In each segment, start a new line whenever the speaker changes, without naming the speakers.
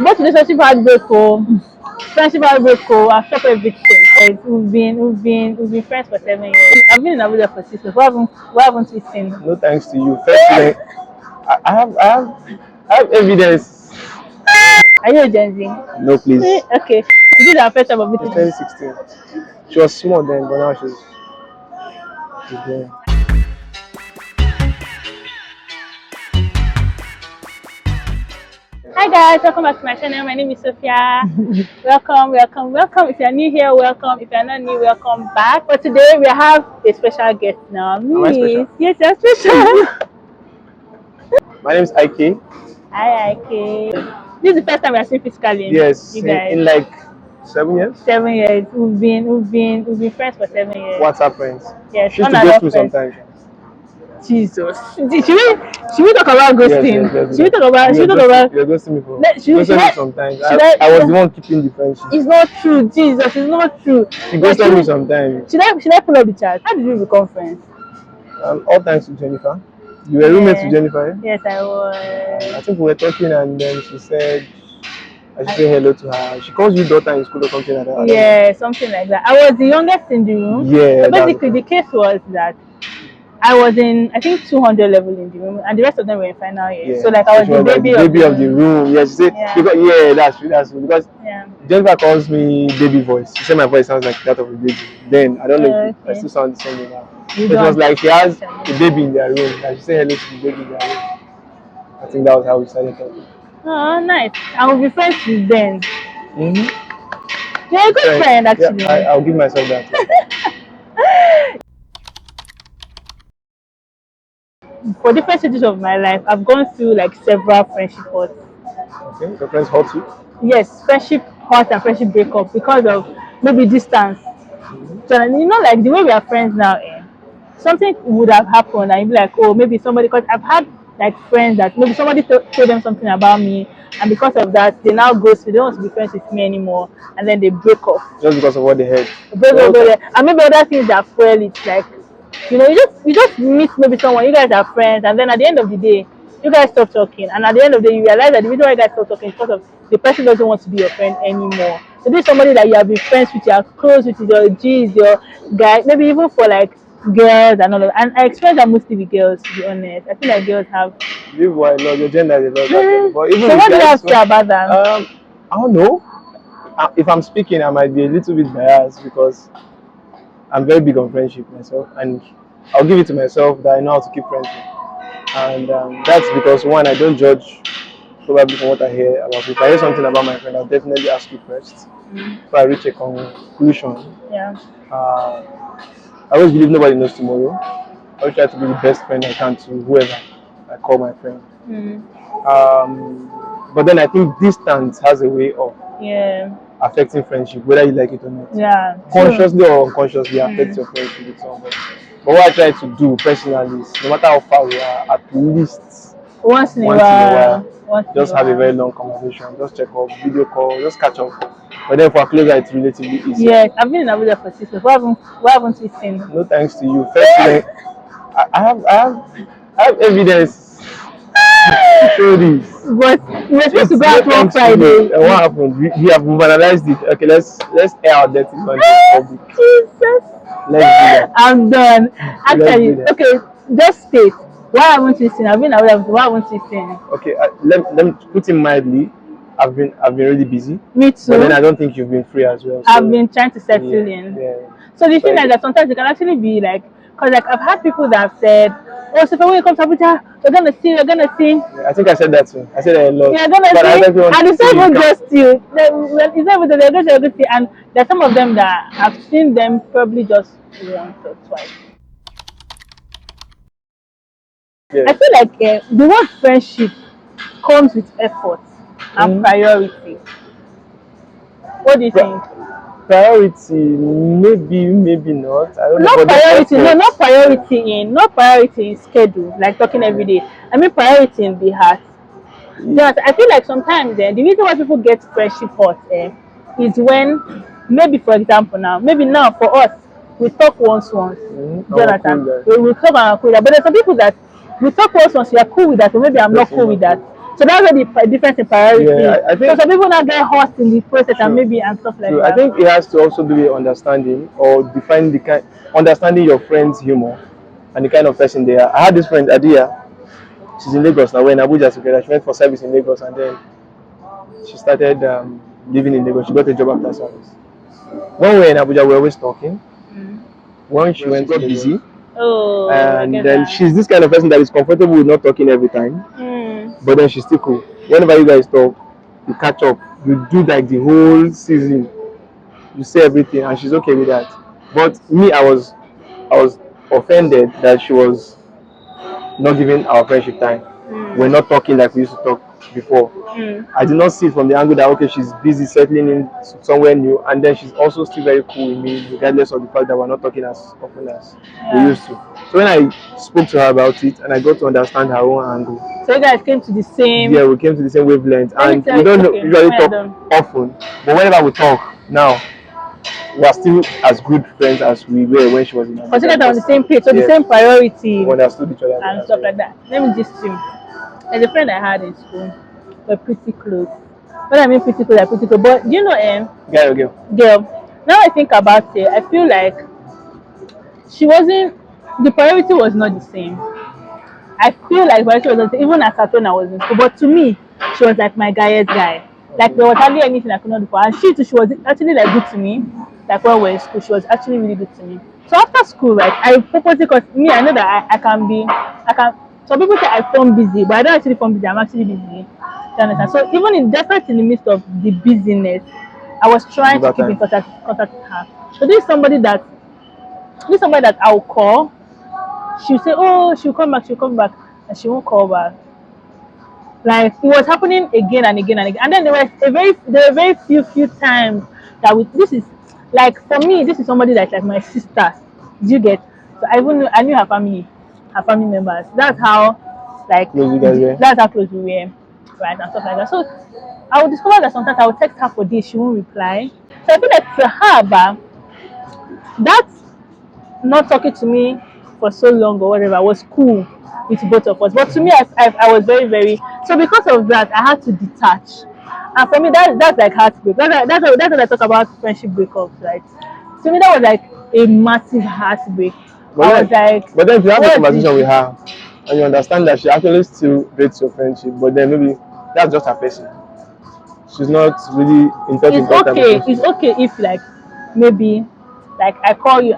Both relationship heartbreak, friendship heartbreak, I've stopped everything. Like, we've been friends for 7 years. I've been in Abuja for 6 years. What haven't we seen?
No thanks to you. Firstly, I have evidence.
Are you a Gen Z?
No, please.
Okay. This is our first time of
It's
meeting.
2016. She was small then, but now she's growing.
Hi guys, welcome back to my channel. My name is Sophia. welcome. If you're new here, welcome. If you're not new, welcome back. But today we have a special guest now.
Am I special?
Yes, you're special.
My name is Iyke.
Hi, Iyke. This is the first time we are seeing physically.
Yes,
You guys.
in like 7 years.
7 years. We've been friends for 7 years.
WhatsApp friends.
Yes,
She used
on
to
and
go
off
through
friends.
sometimes.
Jesus. Should we talk about ghosting?
Yes.
Should we talk about?
You're ghosting me for.
Should
Ghosting me
I-
sometimes.
should I-
I was the one keeping the friendship.
It's not true, Jesus. It's not true.
She
But
ghosted me sometimes.
Should I pull up the chat? How did we become friends?
All thanks to Jennifer. You were roommates with Jennifer, eh?
Yes, I was.
I think we were talking and then she said I should say hello to her. She calls you daughter in school or something like that.
Yeah, something like that. I was the youngest in the room.
Yeah.
So basically, the case was that I was in, I think, 200 level in the room, and the rest of them were in final year.
Yeah.
So like I was
She
the
like
baby,
the baby of the room. Yeah, she said
Yeah.
because that's true. Because
Yeah.
Jennifer calls me baby voice. She said my voice sounds like that of a baby. Then I don't know if I
Okay.
still sound the same now.
You
It was
don't.
like she has a baby in their room and she said hello to the baby in their room. I think that was how we started talking.
Oh, nice. I will be friends with them.
Mm-hmm.
You're a good friend, actually.
Yeah, I'll give myself that.
For different stages of my life, I've gone through like several friendship hurts.
Okay, your friends hurt you?
Yes, friendship hurt and friendship breakup because of maybe distance. So like the way we are friends now, something would have happened and you'd be like, oh, maybe somebody, because I've had like friends that maybe somebody told them something about me, and because of that, they now ghost me. They don't want to be friends with me anymore, and then they break off.
Just because of what they heard.
And maybe other things that fuel it, like you just meet maybe someone, you guys are friends, and then at the end of the day, you guys stop talking, and at the end of the day, you realize that the reason why you guys stop talking is because of the person doesn't want to be your friend anymore. So this is somebody that you have been friends with, you are close with, your G's, your guy, maybe even for like girls and all of that. And I experience that mostly with girls, to be honest. I feel like girls have.
You boy, no, your gender is not that. But even
So what do you have
guys,
to say about that?
I don't know. If I'm speaking, I might be a little bit biased because I'm very big on friendship myself, and I'll give it to myself that I know how to keep friendship. And that's because one, I don't judge probably from what I hear about people. If I hear something about my friend, I'll definitely ask you first before I reach a conclusion.
Yeah.
I always believe nobody knows tomorrow. I always try to be the best friend I can to whoever I call my friend. But then I think distance has a way of affecting friendship, whether you like it or not.
Yeah.
Consciously or unconsciously affects your friendship with somebody. But what I try to do personally is, no matter how far we are, at least
once in a while,
just have a very long conversation, just check up, video call, just catch up. But then for closer, it's relatively easy.
Yes, I've been in Abuja for 6 years. What haven't we seen?
No thanks to you. Firstly, I have evidence to show this.
But we're supposed to go out one Friday.
And what happened? We have analyzed it. Okay, let's air our dirty laundry in public.
Jesus.
Let's do that.
I'm done. Actually,
do that.
okay, just state. Why haven't we seen? I've been aware of what haven't we seen?
Okay, let me put it mildly. I've been really busy.
Me too.
But then I don't think you've been free as well. So
I've been trying to settle in.
Yeah.
So the thing is that sometimes it can actually be like, because like I've had people that have said, oh, so when you come to Abuja, you're gonna see.
Yeah, I think I said that too. I said that a lot.
You're gonna
but
see, and it's not even
you
just you. It's not even they're going to see, and there's some of them that I've seen them probably just once or twice.
Yeah.
I feel like the word friendship comes with effort and priority. What do you think?
Priority, maybe not. I don't know.
Not priority in schedule, like talking every day. I mean priority in the heart. Yeah. I feel like sometimes the reason why people get friendship hurt is when maybe for example now for us we talk once, Jonathan. We talk and cool that. But there's some people that we talk once, we are cool with that, or maybe I'm not cool with that. So that's where the difference in priority.
Yeah, I
So
think
some people now get lost in the process and
true.
maybe and stuff like
True. I
that.
think it has to also do with understanding or define the kind, understanding your friend's humor and the kind of person they are. I had this friend Adia. She's in Lagos now. We're in Abuja together. She went for service in Lagos and then she started living in Lagos. She got a job after service. When we were in Abuja, we were always talking. When she went, got busy,
Oh,
and
get
then
that.
she's this kind of person that is comfortable with not talking every time, but then she's still cool. Whenever you guys talk, you catch up, you do like the whole season, you say everything, and she's okay with that. But me, I was offended that she was not giving our friendship time. We're not talking like we used to talk before. I did not see it from the angle that okay, she's busy settling in somewhere new, and then she's also still very cool with me, regardless of the fact that we're not talking as often as we used to. So when I spoke to her about it, and I got to understand her own angle,
So you guys came to the same.
yeah, we came to the same wavelength,
Let me
and
tell
we
you,
don't
okay,
usually
when you're
talk
done.
often, but whenever we talk now, we are still as good friends as we were when she was in
Because you guys
Abuja.
are on the same page, so the
Yes,
same priority
we understood each other
and
as
stuff
well.
like that. Let me just see. There's a friend I had in school. We're pretty close. When I mean pretty close, I'm pretty close. But do you know,
Guy or girl?
girl, now I think about it, I feel like she wasn't, the priority was not the same. I feel like priority was not the same, even at when I was in school. But to me, she was like my guyest guy. Like there was hardly anything I could not do for her. And she too, she was actually like good to me. Like when we were in school, she was actually really good to me. So after school, right, I purposely, because me, I know that I can be, I can, some people say I form busy, but I don't actually form busy, I'm actually busy. Do you understand? So even in, despite in the midst of the busyness, I was trying to keep in contact with her. So this is somebody that I'll call. She'll say, oh, she'll come back, and she won't call back. Like it was happening again and again and again. And then there were very few times that with this is like for me, this is somebody that's like my sister. Do you get? So I knew her family members. That's how like
Close you guys were.
that's how close we were, right, and stuff like that. So I would discover that sometimes I would text her for days, she won't reply. So I feel like to her, but that not talking to me for so long or whatever was cool with both of us. But to me, I was very so because of that, I had to detach. And for me, that's like heartbreak. That's what I talk about friendship breakups. Right? To me, that was like a massive heartbreak. I was like,
but then if you have a
what
conversation with
is
her and you understand that she actually still rates your friendship, but then maybe that's just her person. She's not really in touch in constant with
it's
you.
okay if like maybe like I call you,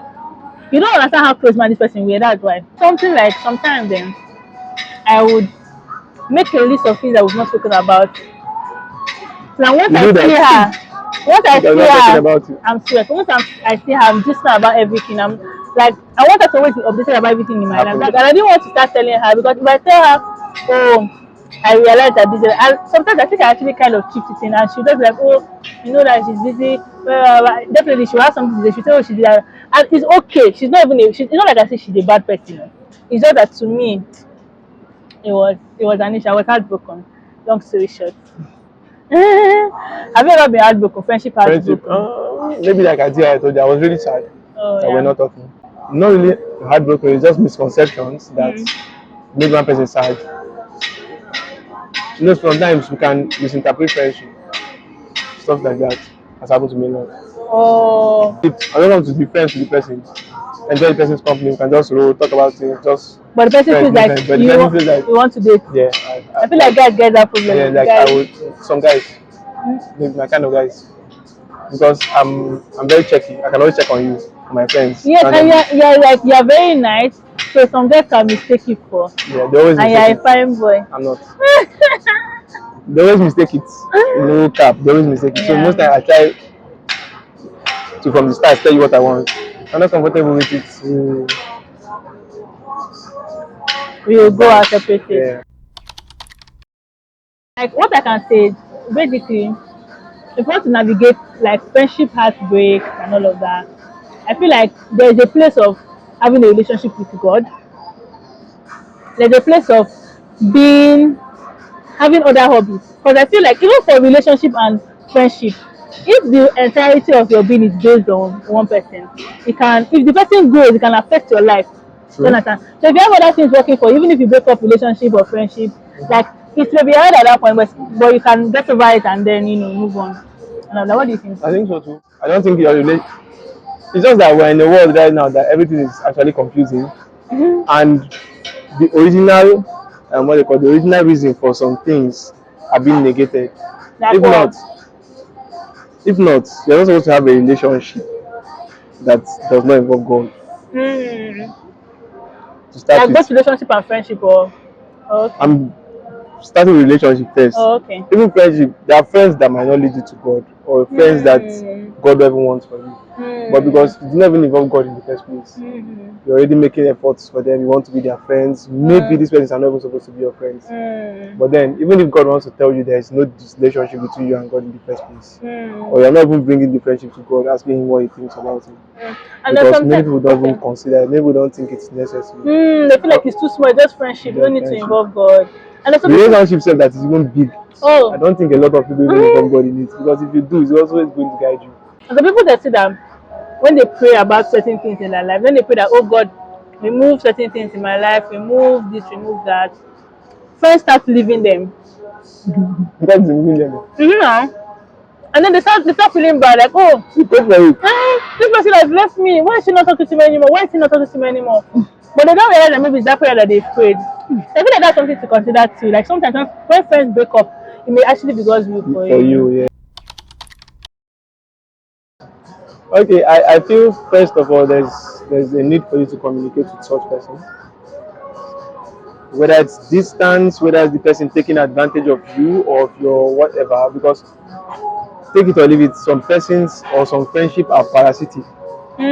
you don't understand how close man this person we are. That's why something like sometimes then I would make a list of things that we've not spoken about. Now once
You
I
do
see
that.
her, once I
She does
see
not talking
her,
about you.
I'm serious. I see her, I'm just about everything. I'm like I want her to always be updated about everything in my life. Like, and I didn't want to start telling her because if I tell her, oh, I realize that this, and sometimes I think I actually kind of keep it in, and she'll just be like, oh, you know that she's busy. Definitely, she'll have something to say. She'll say, oh, she did that, and it's okay. She's not even. It's not like I say she's a bad person. It's just that to me, it was an issue. I was heartbroken. Long story short. Have you ever been heartbroken? Friendship
Friendship.
heartbroken?
Maybe like I told you, I was really sad
Oh
that we're
yeah.
not talking. Not really heartbroken, it's just misconceptions that make one person sad. You know, sometimes we can misinterpret friendship, stuff like that has happened to me a lot.
Oh,
I don't want to be friends with the person, enjoy the person's company, we can just roll, talk about things, just
but the person
friends,
feels
be
like
friends. But the person feels like,
you want to date.
yeah,
I feel like guys get that
yeah,
problem.
like I
Guys,
would, some guys, maybe my kind of guys, because I'm very checky. I can always check on you, on my friends.
yes, and
Randomly.
you're very nice. So some guys can mistake you for,
Yeah, they always
and you're
mistake
a
it.
fine boy.
I'm not. They always mistake it. No cap. They always mistake it. So most
Yeah,
time I try to from the start tell you what I want. I'm not comfortable with it.
we will go our
Sometimes,
separate ways.
yeah.
Like what I can say is basically, if you want to navigate like friendship heartbreak and all of that, I feel like there is a place of having a relationship with God. There's a place of being having other hobbies. Because I feel like even for relationship and friendship, if the entirety of your being is based on one person, it can if the person goes, it can affect your life. You
True.
understand? So if you have other things working for you, even if you break up relationship or friendship, like it may be hard at that point, but you can get over it and then move on. And I'm like, what do you think?
I think so too. I don't think your relate. It's just that we're in a world right now that everything is actually confusing,
Mm-hmm.
and the original, what they call the original reason for some things are being negated.
Like
If not,
what?
if not, you're not supposed to have a relationship that does not involve God.
Mm.
To start
Like both
with,
relationship and friendship, or okay.
I'm starting with relationship first.
Oh, okay.
Even friendship, there are friends that might not lead you to God, or friends that
Hmm.
God don't even wants for you. But
Hmm.
because you didn't even involve God in the first place,
Hmm.
you're already making efforts for them. You want to be their friends. Maybe
Hmm.
these friends are not even supposed to be your friends.
Hmm.
But then, even if God wants to tell you there is no relationship between you and God in the first place,
Hmm.
or you're not even bringing the friendship to God, asking Him what He thinks about it,
Hmm. And then
because many
sometimes,
people don't even
okay.
consider it. Many people don't think it's necessary.
They feel like
But
it's too small, just friendship. You
the
don't need to
friendship,
involve God. And then some people,
relationship self that is even big. I
oh,
don't think a lot of people even involve
mm,
God in it, because if you do, it's also going to guide you.
and the people that say that when they pray about certain things in their life, when they pray that, oh God, remove certain things in my life, remove this, remove that, friends start leaving them.
Because it's a million.
Know? And then they start feeling bad, like, oh,
You go for it.
this person has left me. Why is she not talking to me anymore? Why is he not talking to me anymore? But they don't realize that maybe it's that prayer that they've prayed. I feel like that's something to consider too. Like sometimes when friends break up, it may actually be God's will for
For
you.
you, yeah. Okay, I feel first of all there's a need for you to communicate with such person, whether it's distance, whether it's the person taking advantage of you or of your whatever. Because take it or leave it, some persons or some friendship are parasitic.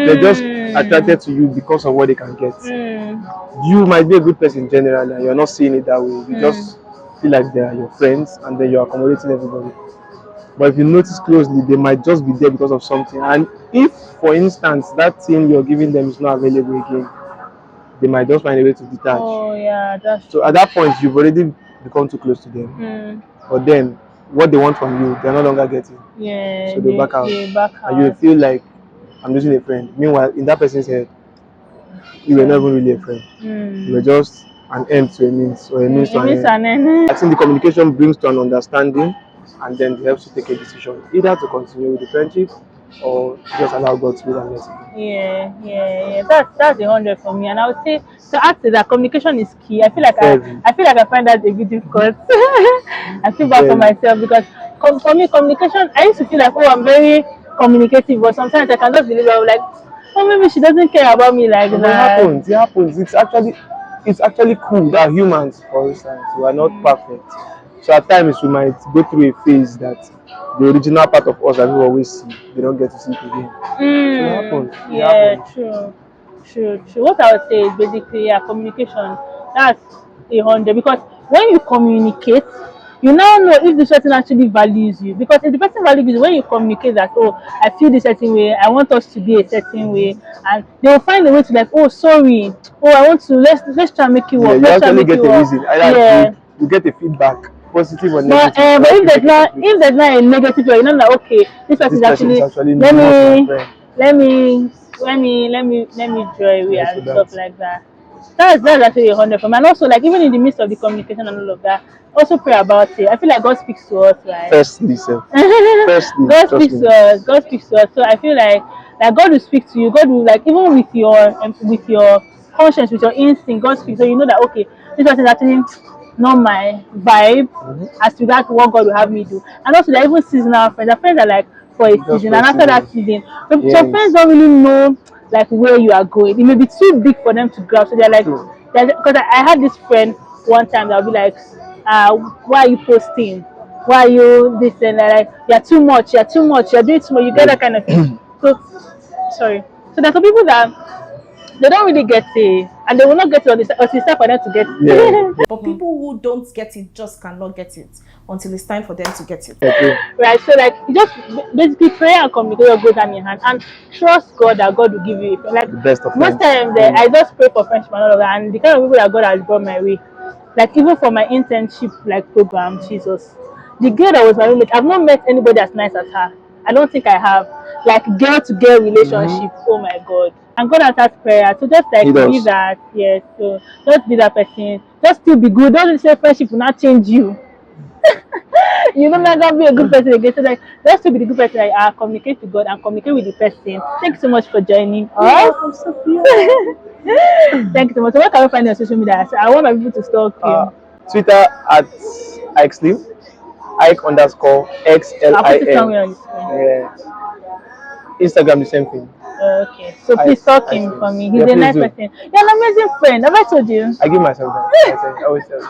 They're just
Mm,
attracted to you because of what they can get.
mm,
You might be a good person generally, and you're not seeing it that way. You
mm.
just feel like they are your friends, and then you're accommodating everybody. But if you notice closely, they might just be there because of something. And if, for instance, that thing you're giving them is not available again, they might just find a way to detach.
Oh yeah, that's
So at
true.
that point, you've already become too close to them.
Mm,
But then, what they want from you, they're no longer getting.
yeah,
So they back out.
they back
And you will
out.
feel like, I'm losing a friend. Meanwhile, in that person's head, you were not
True.
even really a friend. You were
Mm.
just an end to a means, or a means to
It
an
means
end.
an end.
I think the communication brings to an understanding, and then it helps you take a decision either to continue with the friendship or just allow God to be and let it go.
Yeah. That's 100 for me. And I would say to add to that, communication is key.
Very,
I feel like I find that a bit difficult. I feel bad for
very.
myself because for me communication, I used to feel like, oh, I'm very communicative, but sometimes I can just believe I'm like, oh, maybe she doesn't care about me like
But it
that.
happens. It happens. It's actually cool that humans, for instance, we are not
Mm.
perfect. So at times we might go through a phase that the original part of us that we always see, they don't get to see it again. So it happens. It
Yeah,
happens.
true. What I would say is basically, yeah, communication. That's 100 because when you communicate, you now know if the person actually values you. Because if the person values you, when you communicate that, oh, I feel this certain way, I want us to be a certain way, and they will find a way to like, oh, sorry, oh, I want to let's try and make it
Yeah,
work.
you
Let's try and
actually
make it
get a
work.
reason. Either
Yeah.
good, you get a feedback, positive or
But
negative, and
if
actually
there's
make a
not
conclusion.
a negative way, you know that okay, this person
This
is
person is
actually
actually
let
not my
me
friend.
let me joy away
Yes, so
and stuff
that
like that. That's actually 100 for me. And also like even in the midst of the communication and all of that, also pray about it. I feel like God speaks to us, right?
firstly, self. Firstly,
God
trust
speaks
me.
to us. God speaks to us. So I feel like God will speak to you. God will like even with your conscience, with your instinct, God speaks. So you know that okay, this person is actually not my vibe
Mm-hmm.
as to that what God will have me do. And also they're even seasonal friends. The friends are like for a
Just
season
for a
and after
season.
that season, some friends
Yes,
don't really know like where you are going. It may be too big for them to grab. So they're like
true.
because I had this friend one time that'll be like, why are you posting? Why are you this and that? Like you're too much, you're doing too much, you get
Yes.
that kind of thing. So sorry. So there's some people that they don't really get it and they will not get it until it's time for them to get
Yeah.
it.
But people who don't get it just cannot get it until it's time for them to get it.
Yeah, true.
Right, so like you just basically prayer and communication goes hand in hand and trust God that God will give you a friend. Like
The best of
most
friends.
times
Mm.
I just pray for friendship and all of that and the kind of people that God has brought my way. Like even for my internship like program, Jesus. The girl that was my roommate, I've not met anybody as nice as her. I don't think I have. Like girl to girl
Mm-hmm.
relationship. Oh my god. And God answers prayer. So just like
He does.
be that, yes. So just be that person. Just still be good. Don't say friendship will not change you. You no longer be a good person again. So like just to be the good person, like communicate with God and communicate with the person. Thank you so much for joining us. Thank you so much. So where can we find you on social media? So I want my people to stalk you.
Twitter at IkeSlim, Ike underscore
I'll put it
XLIM.
somewhere on the screen.
Yeah. Instagram the same thing.
Okay. So please stalk him for me. He's
Yeah,
a
please
nice
do.
person. You're an amazing friend. Have I told you?
I give myself that. I always tell you.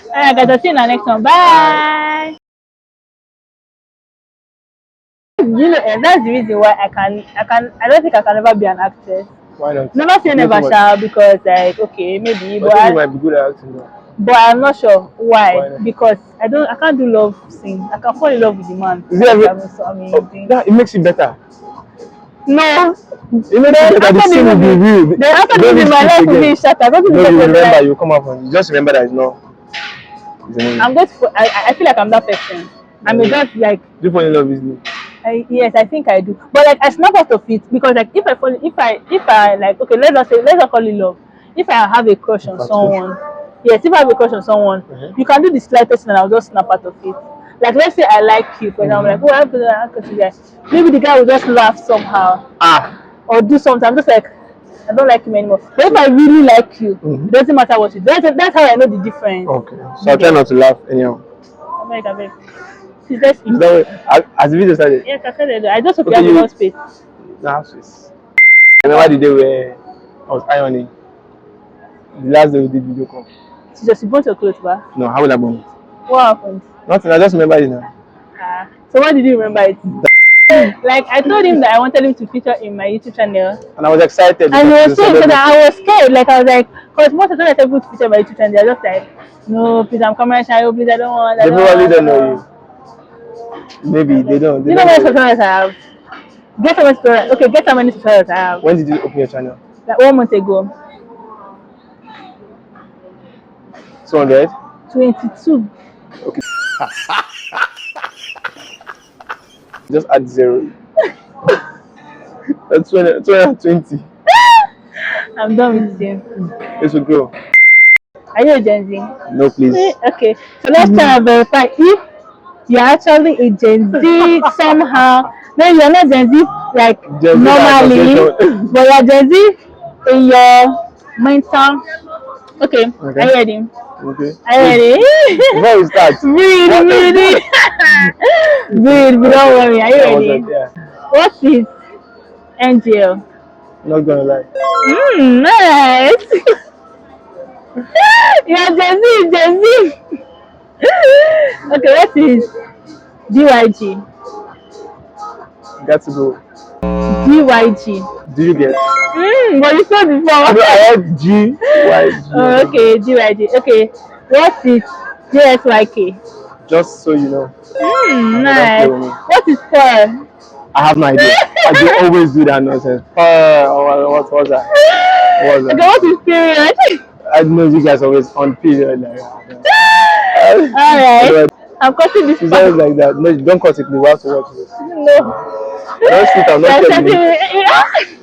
Alright guys, I'll see you in the next one. Bye. You know, and that's the reason why I don't think I can never be an actress.
Why not?
Never say never shall, because like okay maybe
But I think you might be good at acting though.
but I'm not sure why.
Why not?
Because I can't do love scene. I can fall in love with the man.
Is it every-
So amazing.
That it makes it better.
No.
It makes it better. The scene will be real.
Then after the movie, my life will be shattered.
No, you remember, you come up and you just remember that it's not.
I'm just I feel like I'm that person. I'm just like
Do you fall in love easily?
yes, I think I do. But like I snap out of it because like if I like okay, let's not call it love. If I have a crush on someone, yes, if I have a crush on someone, you can do the slightest thing and I'll just snap out of it. Like let's say I like you, for example, like oh I have to do that. Maybe the guy will just laugh somehow. Or do something. I'm just like I don't like him anymore. But if I really like you, it doesn't matter what you do. That's how I know the difference.
Okay. So I try not to laugh anyhow.
America, babe. It's just
Is that way, as the video started?
yes, I said it. I just hope
Okay,
you have enough space.
Nah, space. Remember the day where I was ironing? The last day we did video call.
So just you burnt your clothes, ba?
No, how would I burn it?
What happened?
Nothing, I just remember it now.
So why did you remember it? Like I told him that I wanted him to feature in my YouTube channel.
And I was excited.
And he was so excited. I was scared. Like I was like, because most of the time I tell people to feature my YouTube channel, they're just like, no, please, I'm camera shy. Oh, please, I don't want.
They probably don't know you. Maybe they don't.
You know how many subscribers I have? Guess how many subscribers? Okay, guess how many subscribers I have?
When did you open your channel?
Like 1 month ago.
200?
22.
Okay. Just add 0. That's 220.
I'm done with you.
This will grow.
Are you a Gen Z?
No, please.
Okay, so let's try and verify if you're actually a Gen Z somehow. No, you're not Gen Z like
Gen Z
normally, but you're Gen Z in your mental. Okay, are you ready?
Okay.
Are you ready?
Before we start.
Breathe. Breathe, don't worry. Are you ready?
Yeah.
What is angel?
Not gonna lie.
Nice. You're Gen Z, Gen Z. Okay, what is DYG?
Got to go.
DYG.
Do you get?
But you said before.
No, I had G, Y, G.
Oh, okay, DYG. Okay, what is JSYK?
Just so you know.
Nice. What is pearl?
I have no idea. I do always do that nonsense. What was that? What was that?
Okay, what is period?
I know you guys always on period like that.
Alright. I'm cutting this
It's
part.
always like that. No, don't cut it. We have to watch this.
No.
Don't sit down. Don't tell me.
That's